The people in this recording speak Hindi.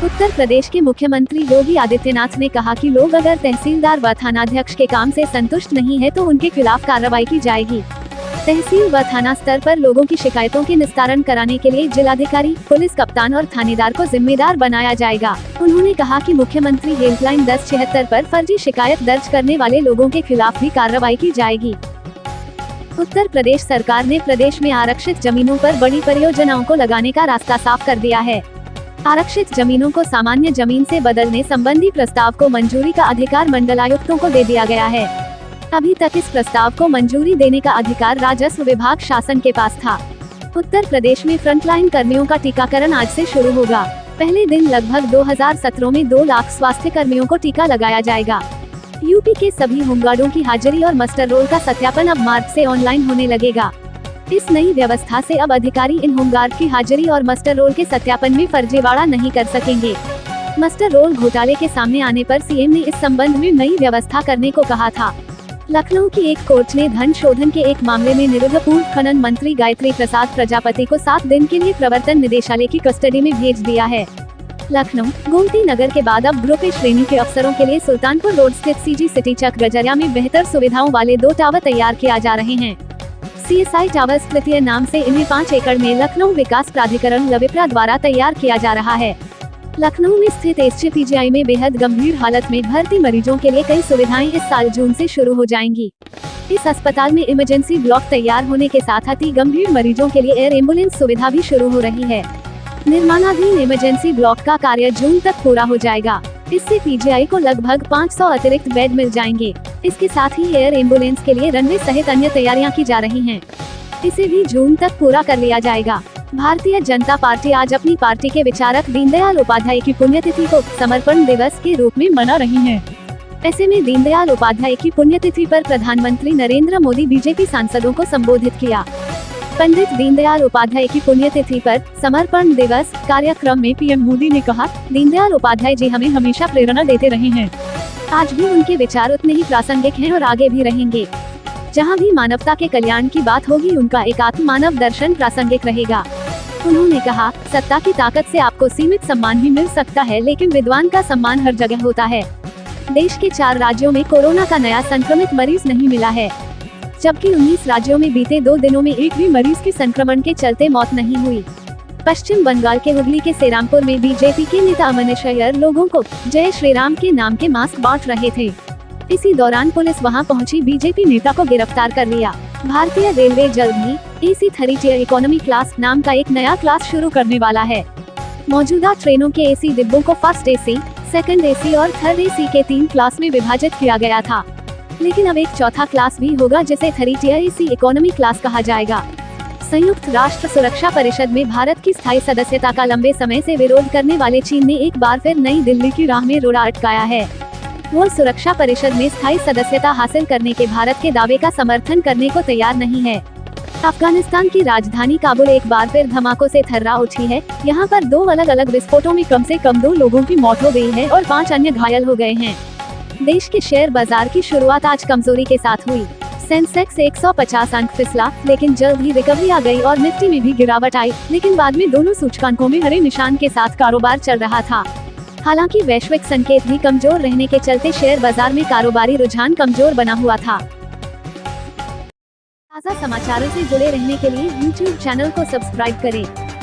उत्तर प्रदेश के मुख्यमंत्री योगी आदित्यनाथ ने कहा कि लोग अगर तहसीलदार व थानाध्यक्ष के काम से संतुष्ट नहीं है तो उनके खिलाफ कार्रवाई की जाएगी। तहसील व थाना स्तर पर लोगों की शिकायतों के निस्तारण कराने के लिए जिलाधिकारी, पुलिस कप्तान और थानेदार को जिम्मेदार बनाया जाएगा। उन्होंने कहा कि मुख्यमंत्री हेल्पलाइन 1076 पर फर्जी शिकायत दर्ज करने वाले लोगों के खिलाफ भी कार्रवाई की जाएगी। उत्तर प्रदेश सरकार ने प्रदेश में आरक्षित जमीनों पर बड़ी परियोजनाओं को लगाने का रास्ता साफ कर दिया है। आरक्षित जमीनों को सामान्य जमीन से बदलने संबंधी प्रस्ताव को मंजूरी का अधिकार मंडलायुक्तों को दे दिया गया है। अभी तक इस प्रस्ताव को मंजूरी देने का अधिकार राजस्व विभाग शासन के पास था। उत्तर प्रदेश में फ्रंटलाइन कर्मियों का टीकाकरण आज से शुरू होगा। पहले दिन लगभग 2017 में 2 लाख स्वास्थ्य कर्मियों को टीका लगाया जाएगा। यूपी के सभी होमगार्डों की हाजिरी और मस्टर रोल का सत्यापन अब मार्च से ऑनलाइन होने लगेगा। इस नई व्यवस्था से अब अधिकारी इन होमगार्ड की हाजिरी और मस्टर रोल के सत्यापन में फर्जीवाड़ा नहीं कर सकेंगे। मस्टर रोल घोटाले के सामने आने पर सीएम ने इस संबंध में नई व्यवस्था करने को कहा था। लखनऊ की एक कोर्ट ने धन शोधन के एक मामले में निरुद्ध पूर्व खनन मंत्री गायत्री प्रसाद प्रजापति को 7 दिन के लिए प्रवर्तन निदेशालय की कस्टडी में भेज दिया है। लखनऊ, गोमती नगर के बाद अब ग्रुप ए श्रेणी के अफसरों के लिए सुल्तानपुर रोड स्थित सीजी सिटी चक गजरिया में बेहतर सुविधाओं वाले 2 टावर तैयार किया जा रहे हैं। CSI टावर्स तृतीय नाम से इन्हें 5 एकड़ में लखनऊ विकास प्राधिकरण लविप्रा द्वारा तैयार किया जा रहा है। लखनऊ में स्थित SJPGI में बेहद गंभीर हालत में भर्ती मरीजों के लिए कई सुविधाएं इस साल जून से शुरू हो जाएंगी। इस अस्पताल में इमरजेंसी ब्लॉक तैयार होने के साथ अति गंभीर मरीजों के लिए एयर एम्बुलेंस सुविधा भी शुरू हो रही है। निर्माणाधीन इमरजेंसी ब्लॉक का कार्य जून तक पूरा हो जाएगा। इससे PGI को लगभग 500 अतिरिक्त बेड मिल जाएंगे। इसके साथ ही एयर एम्बुलेंस के लिए रनवे सहित अन्य तैयारियां की जा रही हैं। इसे भी जून तक पूरा कर लिया जाएगा। भारतीय जनता पार्टी आज अपनी पार्टी के विचारक दीनदयाल उपाध्याय की पुण्यतिथि को समर्पण दिवस के रूप में मना रही है। ऐसे में दीनदयाल उपाध्याय की पुण्यतिथि पर प्रधानमंत्री नरेंद्र मोदी बीजेपी सांसदों को संबोधित किया। पंडित दीनदयाल उपाध्याय की पुण्यतिथि पर समर्पण दिवस कार्यक्रम में पीएम मोदी ने कहा, दीनदयाल उपाध्याय जी हमें हमेशा प्रेरणा देते रहे हैं। आज भी उनके विचार उतने ही प्रासंगिक हैं और आगे भी रहेंगे। जहां भी मानवता के कल्याण की बात होगी उनका एकात्म मानव दर्शन प्रासंगिक रहेगा। उन्होंने कहा, सत्ता की ताकत से आपको सीमित सम्मान भी मिल सकता है, लेकिन विद्वान का सम्मान हर जगह होता है। देश के 4 राज्यों में कोरोना का नया संक्रमित मरीज नहीं मिला है, जबकि 19 राज्यों में बीते 2 दिनों में एक भी मरीज की संक्रमण के चलते मौत नहीं हुई। पश्चिम बंगाल के हुगली के सेरामपुर में बीजेपी के नेता अमनीश अय्यर लोगों को जय श्री राम के नाम के मास्क बांट रहे थे। इसी दौरान पुलिस वहां पहुंची बीजेपी नेता को गिरफ्तार कर लिया। भारतीय रेलवे जल्द ही AC 3 टियर इकोनॉमी क्लास नाम का एक नया क्लास शुरू करने वाला है। मौजूदा ट्रेनों के AC डिब्बों को फर्स्ट AC, सेकंड AC और थर्ड AC के 3 क्लास में विभाजित किया गया था, लेकिन अब एक चौथा क्लास भी होगा जिसे 3 टियर AC इकोनॉमी क्लास कहा जाएगा। संयुक्त राष्ट्र सुरक्षा परिषद में भारत की स्थायी सदस्यता का लंबे समय से विरोध करने वाले चीन ने एक बार फिर नई दिल्ली की राह में रोड़ा अटकाया है। वो सुरक्षा परिषद में स्थायी सदस्यता हासिल करने के भारत के दावे का समर्थन करने को तैयार नहीं है। अफगानिस्तान की राजधानी काबुल एक बार फिर धमाकों से थर्रा उठी है। यहाँ पर 2 अलग अलग विस्फोटों में कम से कम 2 लोगों की मौत हो गई है और 5 अन्य घायल हो गए हैं। देश के शेयर बाजार की शुरुआत आज कमजोरी के साथ हुई। सेंसेक्स 150 अंक फिसला, लेकिन जल्द ही रिकवरी आ गई और निफ्टी में भी गिरावट आई, लेकिन बाद में दोनों सूचकांकों में हरे निशान के साथ कारोबार चल रहा था। हालांकि वैश्विक संकेत भी कमजोर रहने के चलते शेयर बाजार में कारोबारी रुझान कमजोर बना हुआ था। ताज़ा समाचारों से जुड़े रहने के लिए YouTube चैनल को सब्सक्राइब करें।